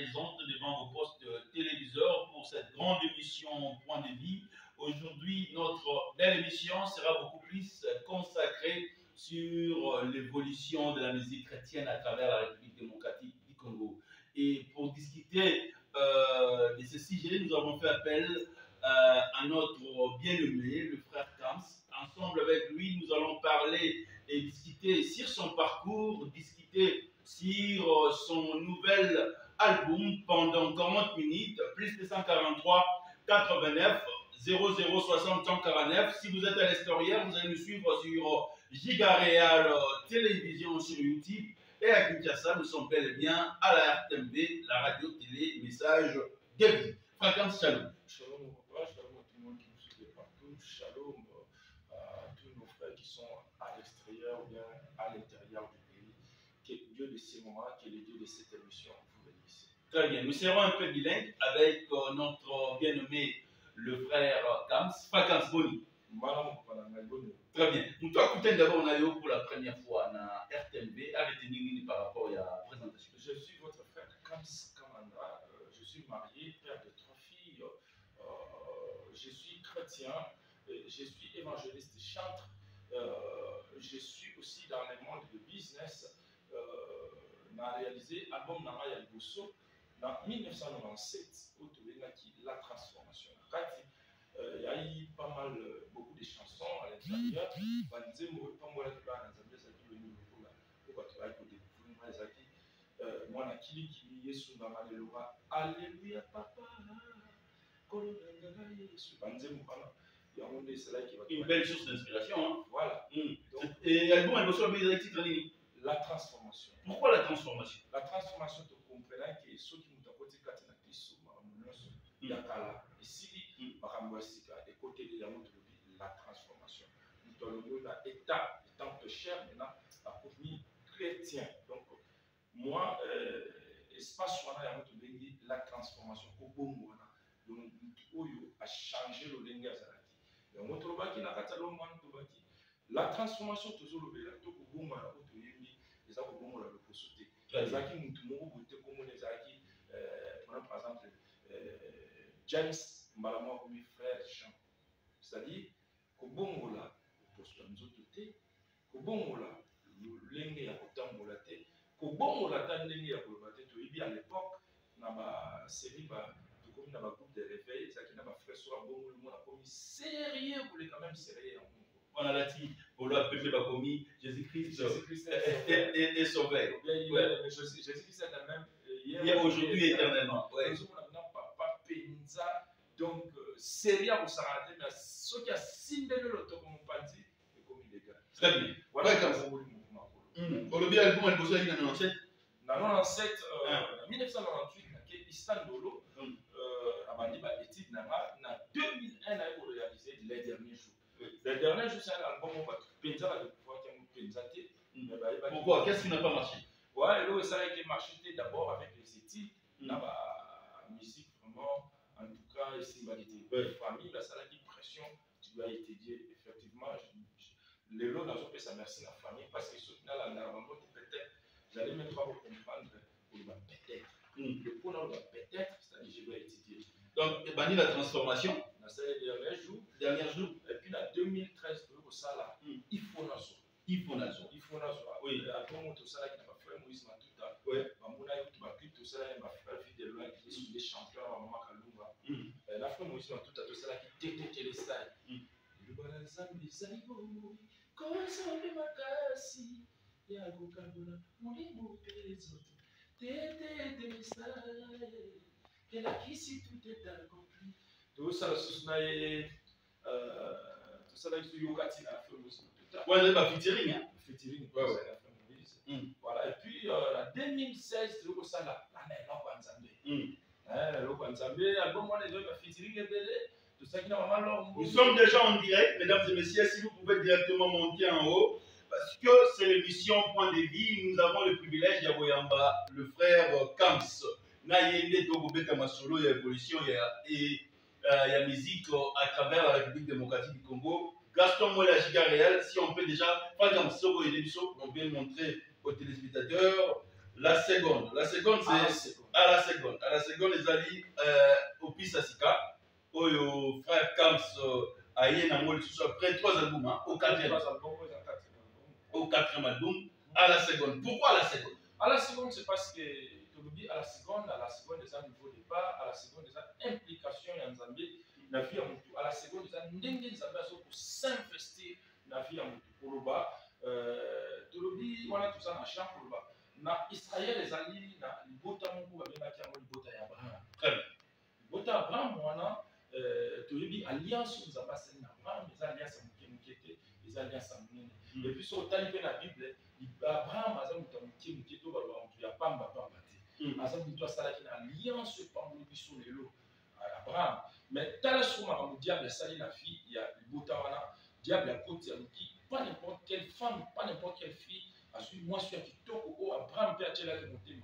présente devant vos postes téléviseurs pour cette grande émission Point de vie. Aujourd'hui, notre belle émission sera beaucoup plus consacrée sur l'évolution de la musique chrétienne à travers la République démocratique du Congo. Et pour discuter de ce sujet, nous avons fait appel à notre bien-aimé, le frère Kams. Ensemble avec lui, nous allons parler et discuter sur son parcours, discuter sur son nouvel album pendant 40 minutes, plus de 143 89 0060 149. Si vous êtes à l'extérieur, vous allez nous suivre sur Giga Real Télévision sur YouTube. Et à Kinshasa, nous sommes bel et bien à la RTMB, la radio télé message de vie. Frère Kams, shalom. Shalom au papa, shalom à tout le monde qui nous suit de partout, shalom à tous nos frères qui sont à l'extérieur ou bien à l'intérieur du pays. Que le Dieu de ces moments, que le Dieu de cette émission vous bénisse. Très bien, nous serons un peu bilingues avec notre bien-nommé le frère Kams. Frère Kams, Boni. Très bien. Nous t'écoutons d'abord pour la première fois à RTMB avec une par rapport à la présentation. Je suis votre frère Kams Kamanda. Je suis marié, père de 3 filles. Je suis chrétien. Je suis évangéliste chantre. Je suis aussi dans le monde du business. On a réalisé l'album Namaya Bosso en 1997 où tu la transformation. Il y a eu pas mal, beaucoup de chansons à l'intérieur. Alléluia, papa. Une belle source d'inspiration. Hein? Voilà. Donc, et l'album, elle reçoit le titre La transformation. Pourquoi la transformation? La transformation, tu comprends que ceux qui nous ont côté il y a ici, et côté de la transformation. Nous avons l'état étant pécheur, maintenant, la commune chrétien. Donc, moi, espace la transformation, donc, a changé le langage. La transformation, toujours le par exemple, James Malamo comme frère Jean. C'est-à-dire que bon là, pour ce que nous autres t'es, que bon là, l'engue ya kotambola te, que bon là tant l'engue ya kotambola te, tu es à l'époque, na ba série ba, tu comme na ba groupe de réveil, ça qui na ba frère soit bon le monde a commis sérieux, vous les quand même sérieux. On a la dit, on l'a appelé Bakomi, Jésus-Christ est sauvé. Jésus-Christ est le même hier, aujourd'hui, éternellement. Donc, sérieux pour s'arrêter, mais ceux qui ont simbé le temps comme on pas dit, et comme il est gars. Très bien. Voilà comme ça. Au lobby, elle a besoin de 97. Dans 97, en 1998, il y a Istandolo, à étude, en 2001, il a réalisé les derniers jours. Les derniers jours, c'est un album où on va penser de pouvoir penser. Pourquoi? Qu'est-ce qui n'a pas marché? Ouais, là, ça a été marché d'abord avec les études, la musique vraiment, en tout cas, ici, la famille, la salle de pression, tu dois étudier, effectivement, les lots dans ce ça merci la famille, parce que ce final, peut-être, j'allais même pas vous comprendre, pour le peut-être. Le point là, peut-être, c'est-à-dire, je dois étudier. Donc, banni la transformation. Dans les derniers jours. Et puis, en 2013, pour ça, là, il faut nazo. Oui, à tout le monde, tout ça, qui n'a pas fait Moïse Matuta. Oui. Tout ça, il m'a fait des lois qui sont des champions à Maman Kalumba. La fois Moïse Matuta, tout ça, qui détecte les styles. Le balançant des aïeux, quand ça fait ma casse, il y a un goukabola, mon limou les autres. Détecte les styles, et là, ici, tout est accompli. Tout ça, tout ça, il y a Yokati, la fois Moïse Matuta. Ouais, c'est pas featuring, hein? Featuring, voilà, et puis en 2016, c'est le ça là, nous sommes déjà en direct, mesdames et messieurs, si vous pouvez directement monter en haut, parce que c'est l'émission Point de vie, nous avons le privilège d'Yaboyamba, le frère Kams. Nayende Togobe Kamasolo, il y a évolution, il y a musique à travers la République démocratique du Congo. Gaston Mola Giga Real, si on peut déjà, pas comme Sogo et Debiso, on peut montrer aux téléspectateurs la seconde. La seconde, c'est À la seconde, les alliés au Pisasika, au frère Kams, à Yenamol, après 3 albums, hein, au 4e. Au 4e album, à la seconde. Pourquoi à la seconde? À la seconde, c'est parce que, à la seconde, des niveau de départ, à la seconde, des implications en Zambie, la vie à Moutou. À la seconde, des Ndengen Zambie pour s'investir dans la vie à Moutou. Pour le bas, Tolobi, voilà tout ça, dans champ pour le bas. Dans Israël, les alliés, dans le Bota Moukou, il y a le Bota Abraham. Très bien. Le Bota Abraham, voilà, Tolobi, alliance aux ambassades d'Abraham, les alliances à Moukete, les alliances à Moukete. Et puis, sur la Bible, Abraham a dit que il a Pamba Pamba. Abraham a alliance sur les lots. Abraham. Mais tel que le diable a sali la fille, il y a le Botawana, le diable a côté qui, pas n'importe quelle femme, pas n'importe quelle fille, a su, moi, je suis un petit toco, Abraham peut être là de monter,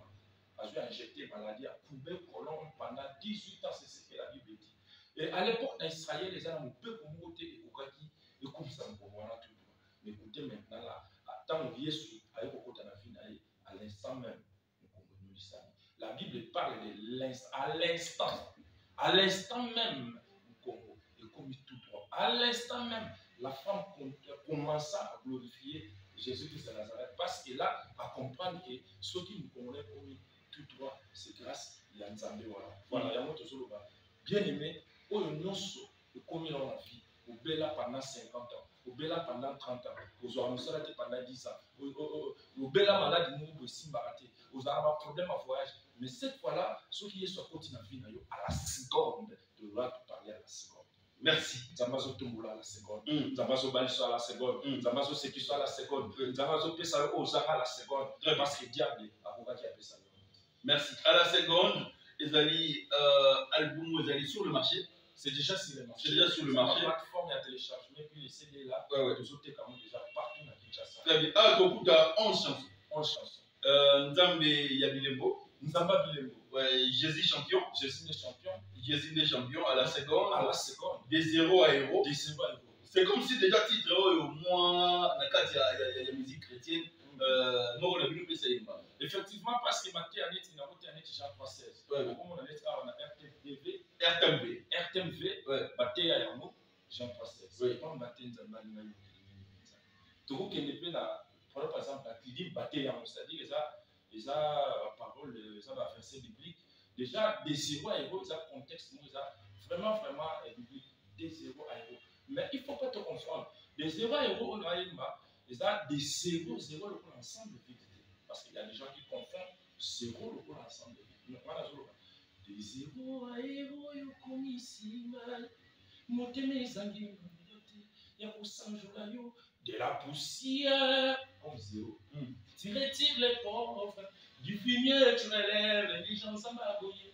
a su injecter maladie à couper colombe pendant 18 ans, c'est ce que la Bible dit. Et à l'époque, en Israël, les gens ont peu comme côté et Kokaki, et comme ça, on peut voir tout. Mais écoutez maintenant là, tant que Jésus a eu beaucoup de vie, à l'instant même, la Bible parle de l'instant, à l'instant même, au Congo, et comme tout droit, à l'instant même, la femme commença à glorifier Jésus-Christ de Nazareth, parce qu'elle a à comprendre que ce qui nous connaît comme tout droit, c'est grâce à Nzambe. Voilà, il y a notre bien aimé, au nosso, comme il a la vie, au Bella pendant 50 ans. Au Bella pendant 30 ans, aux Annoncés pendant 10 ans, au Bella malade, nous aussi baraté, aux Arabes problème à voyage. Mais cette fois-là, ce qui est sur côté de la vie, à la seconde, de là, tu parler à la seconde. Merci. Zamazo Tumboula à la seconde, Zamazo Baliso à la seconde, Zamazo Sekiso à la seconde, Zamazo Pesa aux Zara à la seconde, parce que diable a beaucoup qui a fait ça. Merci. À la seconde, les alliés albums, les alliés sur le marché. C'est déjà sur le marché. C'est déjà sur le marché. La plateforme, il y a téléchargement, puis les CD là, les autres quand même déjà partout dans Kinshasa. Très bien. Ah, donc, tu as 11 chansons. 11 chansons. Nzambe Yabilembo. Nzamba Bilembo. Ouais, Jésus champion. Jésus des champions. Jésus des champions à la seconde. À la seconde. Des 0 à héros. Des 0 à héros. C'est comme si déjà titre, au moins, il y a la musique chrétienne. Effectivement, parce que Mathieu a dit qu'il y a Jean 316. Comme on a dit, on a RTMV. RTMV. Mathieu a Jean 316. Comme Mathieu Nzamba Bilembo. Tout qui est là, par exemple, il dit Mathieu, c'est-à-dire les paroles, les versets bibliques. Déjà, des 0 à héros, ils ont contexte, ils ont vraiment biblique. Des 0 à héros. Mais il ne faut pas te confondre. Des 0 à héros, on a ils ont des 0 le ensemble de vie. Parce qu'il y a des gens qui confondent 0 le ensemble de vie. Des 0 à héros, ils ont ici mal. Moteme zangi, il y a de la poussière comme 0. Tu retires les pauvres, du fumier tu relèves, les gens s'en abouillent.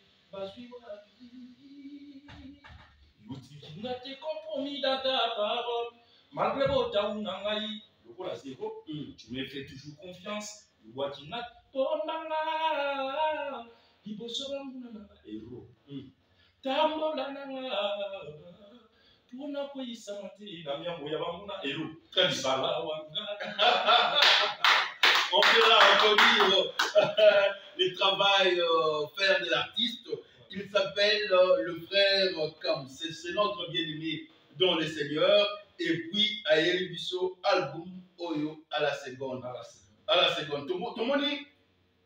Tu as tes compromis dans ta parole, malgré votre aounangaï, le rôle à 0, tu me fais toujours confiance. Le bois qui n'a pas manga, il bosse sur un héros. Tambolananga. On a quoi il s'en dit, la mienne, il y a un héros. Très bien. On fera reconnaître le travail faire de l'artiste. Il s'appelle le frère Kam. C'est notre bien-aimé dans le Seigneur. Et puis, à Yeribiso, album Oyo à la seconde. À la seconde. Tout le monde est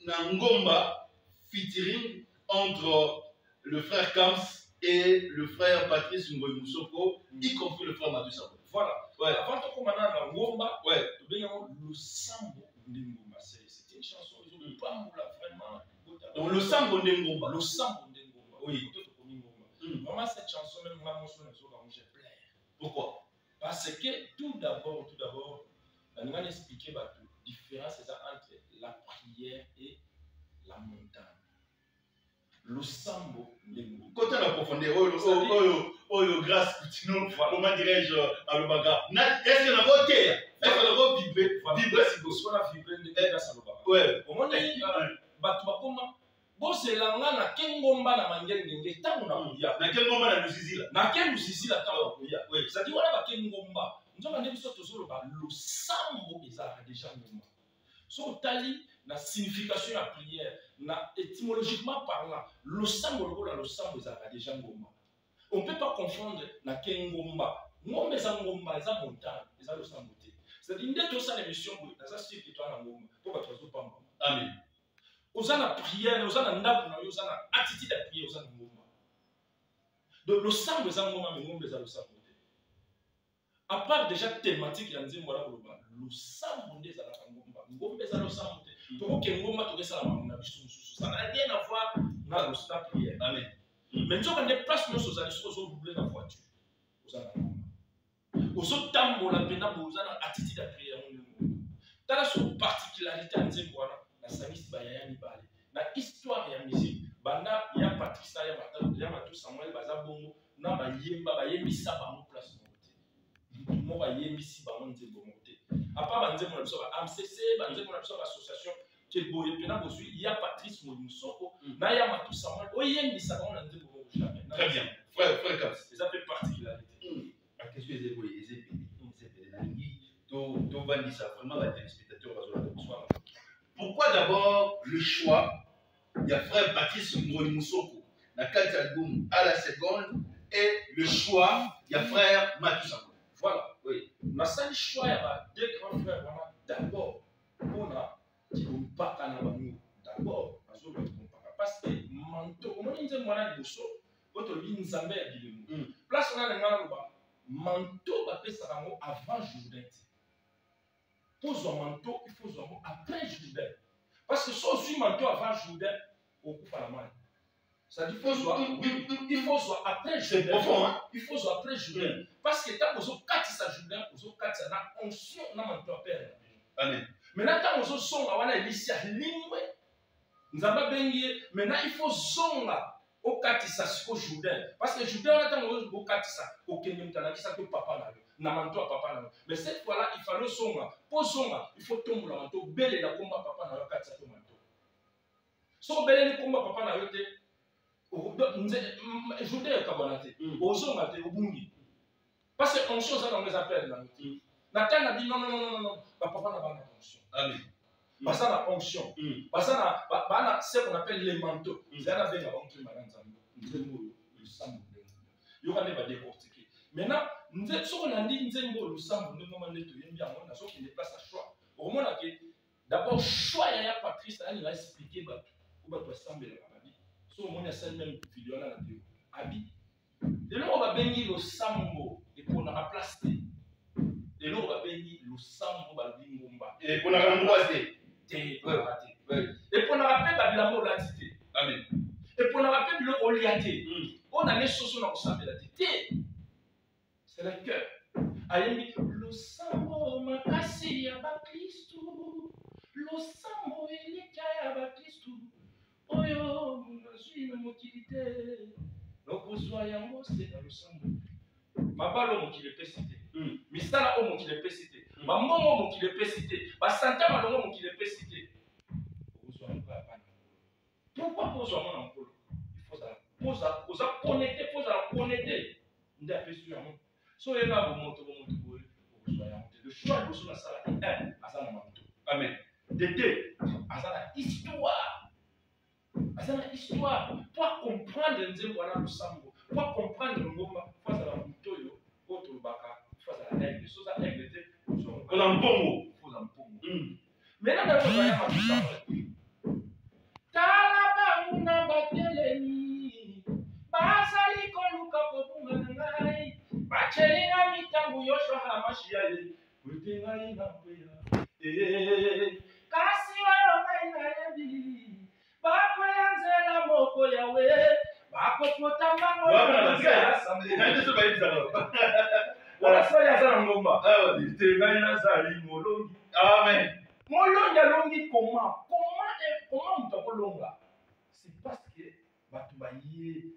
dans Ngomba featuring entre le frère Kams et le frère Patrice Ngoy Moussoko, y compris le frère Madou Sabo. Voilà. Avant de commencer dans Ngomba, le Sambo Ndengomba. C'était une chanson, ils ont pas vraiment. Donc le Sambo Ndengomba. Le Sambo Ndengomba. Oui. Vraiment, cette chanson, même moi, j'ai pleuré. Pourquoi? Parce que tout d'abord, on a expliqué la différence entre la prière et la montagne. Le Sambo Ndengomba. Quand on a profondeur, grâce, comment dirais-je, à l'Obaga. Est-ce qu'on a voté? Est-ce qu'on a voté vibrer si vous on a vibré grâce à l'Obaga. Ouais. Au moment où bon, c'est là, on a Kengomba na mangel ngenge, tant on a ouya. Na Kengomba na Lusizila. Na Ken Lusizila, tant on a ouya. Oui. Ça dit, voilà, Kengomba. Nous avons dit que le Sambo, ils ont déjà Ngomba. So, Tali, la signification de la prière, étymologiquement parlant, le sambo est déjà ngomba. On ne peut pas confondre la kengomba. Ngomba est un ngomba, est un montagne, est un le sambo. C'est-à-dire que tout ça l'émission, dans un style qui est en ngomba, pour que tu sois pas. Amen. Aux la prière, aux la ndap, aux la attitude à prier, aux la ngomba. Donc le sambo est un ngomba, mais ngomba est un le sambo. À part déjà thématique, il y a un voilà le sambo est un ngomba. Ngomba est un le sambo. Pour que ngomba tu ça n'a rien à voir avec la prière. Amen. Mais nous avons des places où nous allons doubler la voiture. Aux autres temps, la peine vous avez attitude à prière. Dans la particularité en disant voilà, la service bayaya ni balé. La histoire de la musique, banda il y a Patricia, il y a Matou Samuel Bazabongo, na ba yemba sa ba mo place mo. Mo ba yembi si ba mo nzembo mo te. À part ba nzembo na biso ba AMCC, ba nzembo na biso ba association que boye pena bozui, il y a Patrice Mousoko, na ya Matou Samuel, o yembi sa ba mo nzembo mo jamais. Très bien. Frère Cap, c'est un peu particularité. La question est évoluée, vraiment les téléspectateurs. Pourquoi d'abord le choix? Il y a frère Patrice Moussoko, la 4 album à la seconde, et le choix, il y a frère Matoussa. Voilà, oui. Ma seule choix, il y a deux grands frères. D'abord, on a qui ne pas d'abord, parce que manteau, comment on dit moi de bosso, votre ligne Zambé a dit le mot. Place on a le manteau, avant Jourdain. Pour un manteau, il faut un manteau après Jourdain. Parce que si on manteau avant Jourdain, on coupe à la main. C'est-à-dire qu'il faut soit après Jourdain. Il faut soit après Jourdain. Parce que quand on a 4 Jourdain, on a 4 onction, on a manteau à perdre. Amen. Maintenant, quand on a son, on a ici à l'ingwe. Nous avons bien maintenant, il faut son là. Au 4 ça, c'est au Jourdain. Parce que Jourdain, on attend au 4 ça. Au Kenya, qui ça que papa là. Namanto papa là. Mais cette fois-là, il fallait son là. Pour son là, il faut tomber le manteau. Belle et la combat papa là, 4 ça to manteau. So belle et combat papa là, Jourdain est cabanaté. Au son là, au bungi. Parce que on chose dans les appels là. Nathan a dit non, papa n'a pas d'onction. Amen. Bah ça la onction. Bah ça na ce qu'on appelle les manteaux. C'est un bien avant que madame Zambo. Le sang. Il y aura des décortiquer. Maintenant, nous sommes sur la ligne Zembo, le sang, nous sommes en train de bien, on a sorti qui déplace à choix. Au moment où d'abord, choix, il y a Patrice, il a expliqué où va sembler la vie. Sur le moment, il y a celle même vidéo là, la vidéo. Abi. Et là, on va bénir le sambo et qu'on a placé. Et là, on va bénir le sambo, balbingomba. Et qu'on a remboisé. Et qu'on a rappelé Babilamo l'entité. Amen. Et qu'on a rappelé le Oliaté. On a les choses dans le sang de la tête. C'est le cœur. Aïe, le sambo makasi ya bakristu. Le sambo elika ya bakristu. Oyo, munazui na mokilité. Lokozwa yango c'est dans le sambo. Mabalo mokile pesité. Misala o mokile pesité. Mamomo mokile pesité. Basanta malongo mokile pesité. Okozwa yango ya pana. Pourquoi pozwa mon ampolo? Il faut ça. Posa connecter, posa connecter. Nde apesu yango. So il y a un moto, le choix de la salle est Amen. De deux, à histoire. À histoire. Pour comprendre le sambo, pour comprendre le moment, face à la moto, contre le baka, face à la règle, chose à règle, on a un bon mot. Maintenant, dans le voyage, Talabamuna bateleni, basali koluka kopunga. Bachelinga mitambu yosho hamashiaye kutenga inambuya kasi wayo maina yebi bako yanzela moko yawe bako potambango wabana sambe ndio baitsa wala soya sana ngomba tenga inazali molongi amen molongi alongi comment mutakolonga c'est parce que batu baye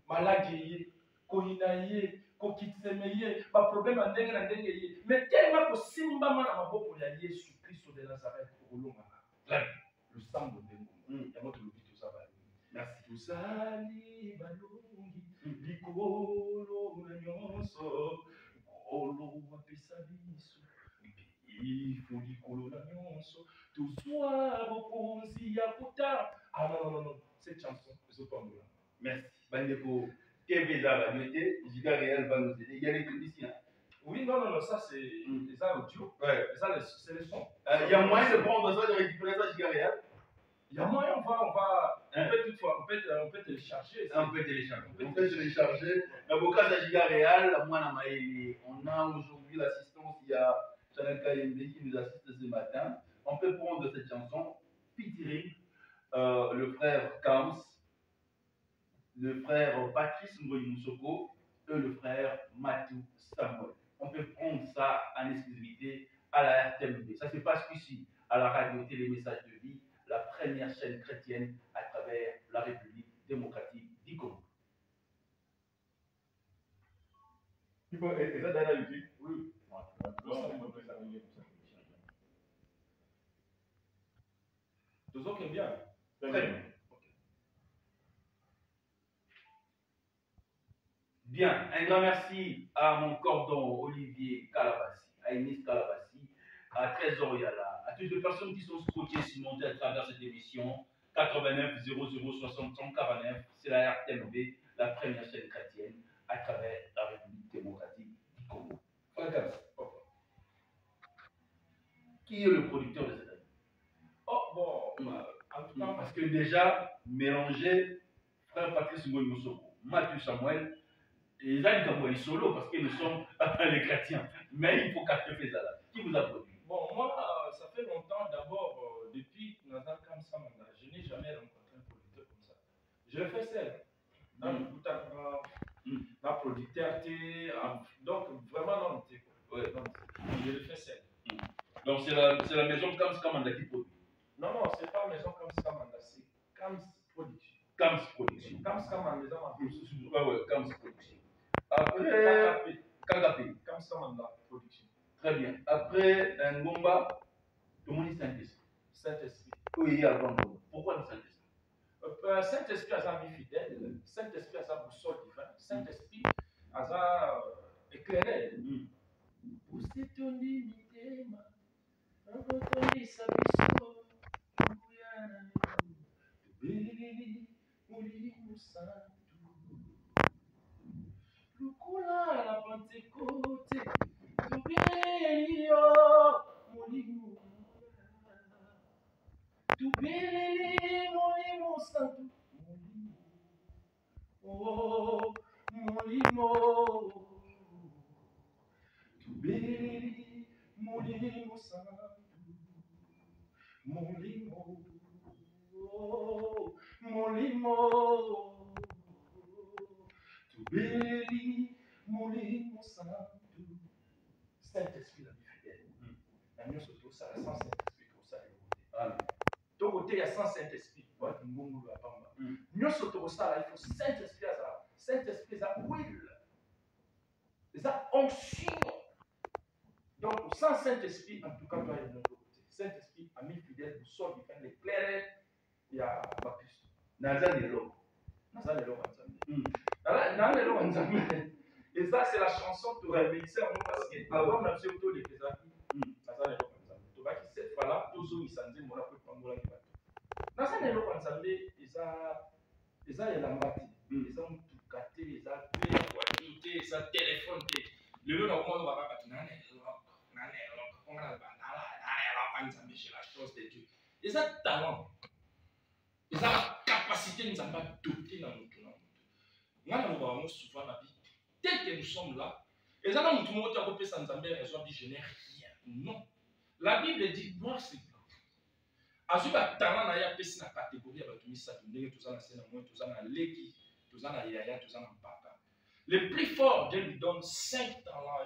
malage koinaye kokitsemeye ba problème ndenge na ndenge ye mais tellement ko simba mana maboko ya Yesu Kristo de Nazareth kolonga le sang de Ndembo ya moto lobito za ba merci uzali balongi likolo na nyonso olo wapesa biso il faut du colonation, tout soit reposé à Kota. Ah non, non, non, non, cette chanson, je ne pas me. Merci. Bandeko, TV Zara, Giga Réal va nous aider. Il y a les techniciens. Oui, non, non, non, ça c'est les audio. Ouais. C'est les sons. Il y a moyen de prendre ça, de récupérer ça, Giga Réal. Il y a moyen, on peut toutefois, on peut télécharger. On peut télécharger. L'avocat de Giga Réal, on a aujourd'hui l'assistance, il y a Chanel Kayembe qui nous assiste ce matin. On peut prendre cette chanson, Pitiri, le frère Kams, le frère Patrice Ngoyi Moussoko et le frère Matou Samuel. On peut prendre ça en exclusivité à la RTMB. Ça se passe ici, à la radio Télé Message de Vie, la première chaîne chrétienne à travers la République démocratique du Congo. Et ça dans la YouTube? Oui. Toujours que bien. Très bien. Bien, un grand merci à mon cordon Olivier Calabassi, à Inès Calabassi, à Trésor Yala, à toutes les personnes qui sont scotchées cimentées à travers cette émission 89 00 60 49. C'est la RTMB, la première chaîne chrétienne à travers la République démocratique du Congo. Qui est le producteur de cette année? Oh, bon, en tout cas, parce que déjà, mélanger frère Patrice Ngoyi Moussoko, Mathieu Samuel, et là, il est solo parce que nous sommes les chrétiens. Mais il faut capter ça là. Qui vous a produit? Bon, moi, ça fait longtemps, d'abord, depuis Nazar Kamsamanda, je n'ai jamais rencontré un producteur comme ça. Je le fais seul. Dans le bout la producteur, donc vraiment non, ouais, je le fais seul. Donc c'est la maison Kamsamanda qui produit? Non, non, c'est pas maison Kamsamanda, c'est Kams Production. Kams Production. Kamsamanda, ouais, Kams Production. Après, Kagapé. Kamsamanda Production. Très bien. Après, Ngomba, tout le monde dit Saint-Esprit. Saint-Esprit. Oui, avant Ngomba. Pourquoi le Saint-Esprit? Saint-Esprit a sa vie fidèle, Saint-Esprit a sa boussole divine, Saint-Esprit a sa éclairé. Pour cette unité, on reconnaît sa boussole. Lukula la Pentecôte, Tubelele molimo santo, oh molimo, tubelele molimo santo, molimo, oh molimo, tubelele molimo santo. Saint-Esprit la vie fidèle. La mieux surtout ça, la sans Saint-Esprit pour ça. Amen. Ton côté, il y a sans Saint-Esprit. Nous sommes ça, il faut Saint-Esprit à ça. Saint-Esprit à will. Ça onction. Donc, sans Saint-Esprit, en tout cas, toi, il y a de notre côté. Saint-Esprit a mis fidèle, nous sommes l'éclaireur. Il y a Baptiste. Nazar de l'eau. Nazar de l'eau en Zambie. Et ça, c'est la chanson pour le ministère, parce que avant, on a fait autour des Pézaki. Nazar de l'eau en Zambie. Tu vois que cette fois-là, tous ceux qui s'en disent, on a fait Pangola qui va. Nazar de l'eau en Zambie, ils ont l'embâti. Ils ont tout gâté, ils ont tout gâté, ils ont téléphone. Le lieu où on va pas la chose de Dieu. Ils ont talent. Ils ont la capacité de nous doter dans notre monde. Nous avons souvent la vie. Tel que nous sommes là, et ça, nous avons dit que je n'ai rien. Non. La Bible dit noir c'est blanc. Azuba talent na ya pesi na catégorie ya batumi sa ndenge tozana sena moi tozana leki tozana yaya tozana mpaka. Le plus fort, Dieu lui donne 5 talents.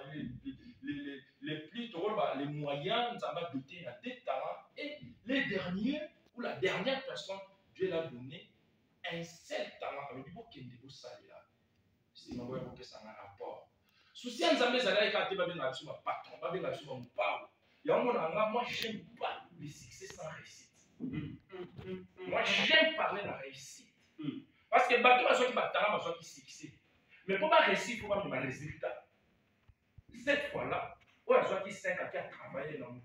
Les plus les moyens, ça va doter à 2 talents. Et les derniers, ou la dernière personne, Dieu l'a donné un seul talent. Alors, il faut qu'il y ait des là. C'est ma voix que ça a un rapport. Souci en Zambie, ça a été quand tu vas sur ma patron, tu vas sur mon power. Moi, j'aime pas le succès sans réussite. Moi, j'aime parler de la réussite. Parce que bateau a qui talent, qui succès. Mais pour ma réussir, il faut avoir un résultat. Cette fois-là, Oyo azwaki 5 qui a travaillé dans 10.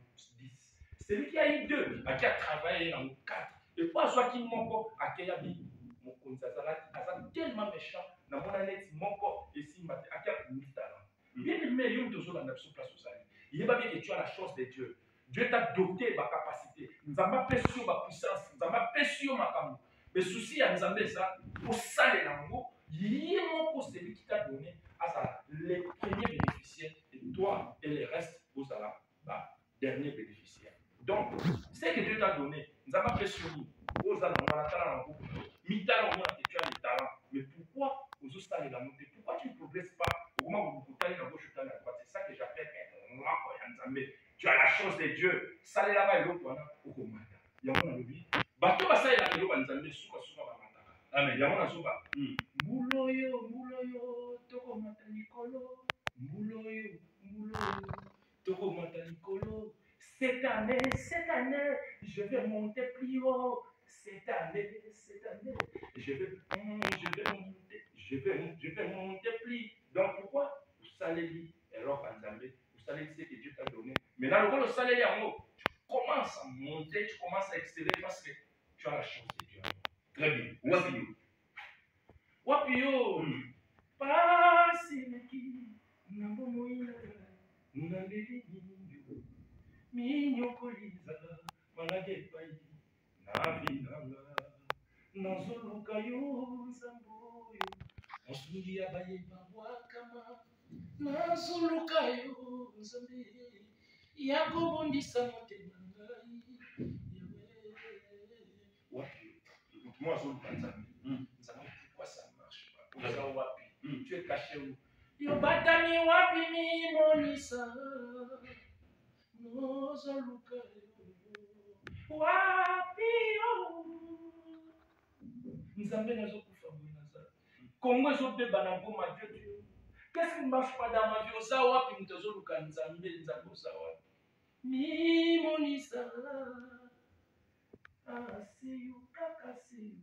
Celui qui a eu 2 qui a travaillé dans 4. Et puis azwaki moko akeya bi mokonzi azalaki aza tellement méchant na mona neti moko esimba te akia 1000 talents. Bien aimé, yo tozolanda biso place ozali. Yeba bien que tu as la chance de Dieu. Dieu t'a doté ma capacité. Nzamba pesi yo ma puissance, nzamba pesi yo makambo. Mais souci ya nzambe eza pour saler nango, yé moko celui qui t'a donné à les premiers bénéficiaires et toi et les restes vous allez bah dernier bénéficiaire. Donc, ce que Dieu t'a donné, nzamba pesi yo aux allons na mitala on que tu as les talents. Mais pourquoi aux saler la montée? Pourquoi tu ne progresses pas? Comment vous taillez la gauche ou à la droite? C'est ça que j'appelle tu as la chance de Dieu. Salé là-bas et l'autre, au commander. Il y a un lobby. Bateau, ça y est, il y a un zambé, souka, amen. Il y a un souka. Mouloyo, mouloyo, toko matanikolo. Mouloyo, mouloyo, toko matanikolo. Cette année, je vais monter plus haut. Cette année, je vais monter plus. Donc pourquoi? Vous savez lui, et alors vous savez ce que Dieu t'a donné. Maintenant, le salaire en haut, tu commences à monter, tu commences à exceller parce que tu as la chance de Dieu. Très bien. Wapio. Wapio. Pasileki. Nabomoina. Nandeli. Minyokoliza. Malagepai. Navinanga. Nazoluka yo zamboyo. Osundi abaye babwakama. Nazoluka yo zambe. Yakobondisa motema ngai. Wapi? Moi zoluka nzambe. Nzambe pourquoi ça marche pas? Oza wapi? Tu es caché où? Yo batami wapi mimonisa. Nazoluka yo. Wapi yo? Nzambe nazokufa mwenaza. Congo ezobeba na ngoma Dieu. Qu'est-ce qui ne marche pas dans ma vie? Oza wapi mtazoluka nzambe nzambe oza wapi? Mimonisa. Asiyu kaka siyu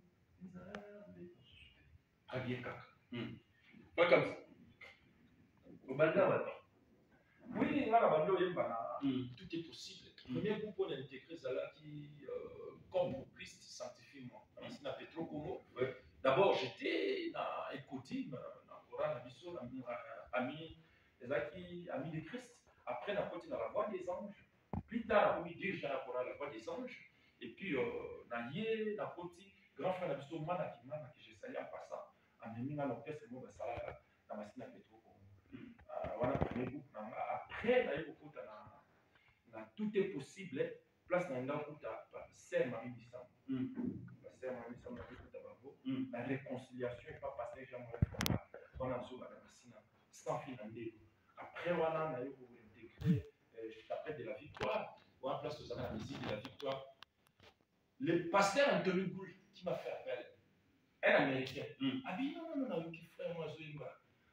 nzambe. Très kaka. Pas comme ça. Au banda wapi? Oui, là banda oyembana. Tout est possible. Premier groupe on a intégré Zalaki comme pour Christ sanctifie-moi. C'est un peu trop commun. D'abord j'étais dans Ekoti, dans Coran, Abisso, ami de Christ. Après, on a continué dans la voie des anges. Plus tard, on a déjà la voie des anges. Et puis, on a eu la grand frère Abisso, Manaki, j'ai salé en passant. En même temps, l'orchestre, moi, ça là, dans ma signe, Petro. Voilà, premier groupe. Après, on a eu beaucoup de tout est possible. Place dans la sœur Marie Bissam. La sœur Marie Bissam, la réconciliation n'est pas passée, on a sans financer. Après, on a intégré chapelle de la victoire, ou en place de la musique de la victoire. Le pasteur Anthony Gould qui m'a fait appel, un Américain, a dit non, frère, moi,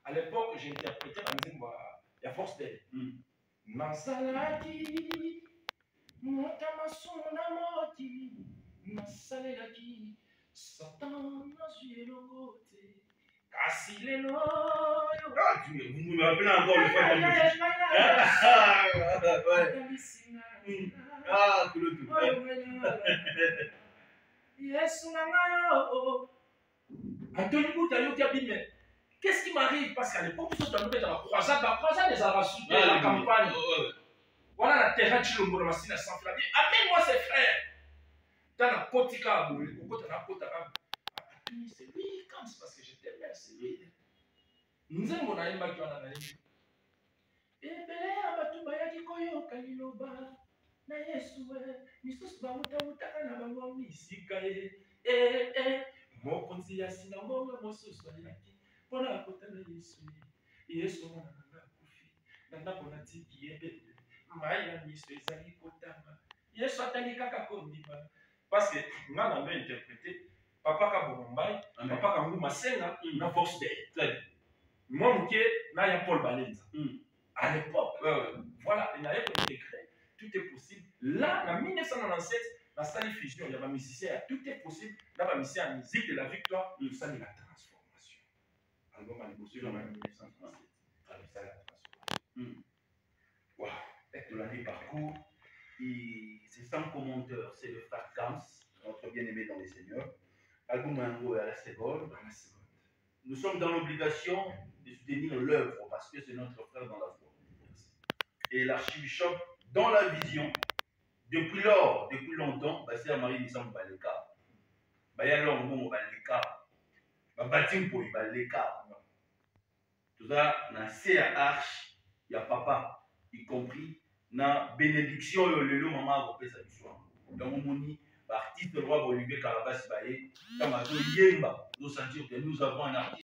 à l'époque, j'ai interprété la musique, il y a force d'aide. Nasalaki, Motamasuna Moti, Nasalaki, Satan, Nazuelote. Vous me rappelez encore le fait Anthony Boutayo qui a dit, mais qu'est-ce qui m'arrive? Parce qu'à l'époque, nous sommes dans la croisade des Arassus, la campagne. Voilà la terre de Chilombo, la machine à sang. Amène-moi ses frères. Dans la Kotika, c'est lui, comme c'est parce que j'étais bien, c'est lui. Nous avons un aïma qui en a naïm. Ebele abatuba yaki koyoka liloba na Yesu misusu bamutaka na bango misika mokonzi ya sina mbongo mosusu alaki mpona akotana Yesu mwana nanga akufi na ndako natiki ebele mai ya miso ezali kotanga Yesu atali kaka kondima parce que nga na ndo interprété papa Kabombai, papa Kangu Masenga na Vox Day. Moi, là, il y a Paul Balenza. À l'époque, voilà, il y a intégré, tout est possible. Là, en 1997, dans la fusion, il y a un musicien, tout est possible. Là, il y a un musicien en musique de la victoire, ça, c'est la transformation. Album à l'émotion, en 1997. Ça, c'est la transformation. Waouh, de l'année parcours. C'est sans commentaire, c'est le frère Kams, notre bien-aimé dans les seigneurs. Agumango à la seconde. Nous sommes dans l'obligation de soutenir l'œuvre parce que c'est notre frère dans la foi. Et l'archibishop, dans la vision, depuis lors, depuis longtemps, c'est à Marie Nissan Baleka. Il y a l'homme Baleka. Batim pour Baleka. Tout ça, dans CAH, il y a papa, y compris na bénédiction le maman a repris sa histoire. Donc on dit artiste roi Olivier Carabas Baye, quand on yemba, nous sentir que nous avons un artiste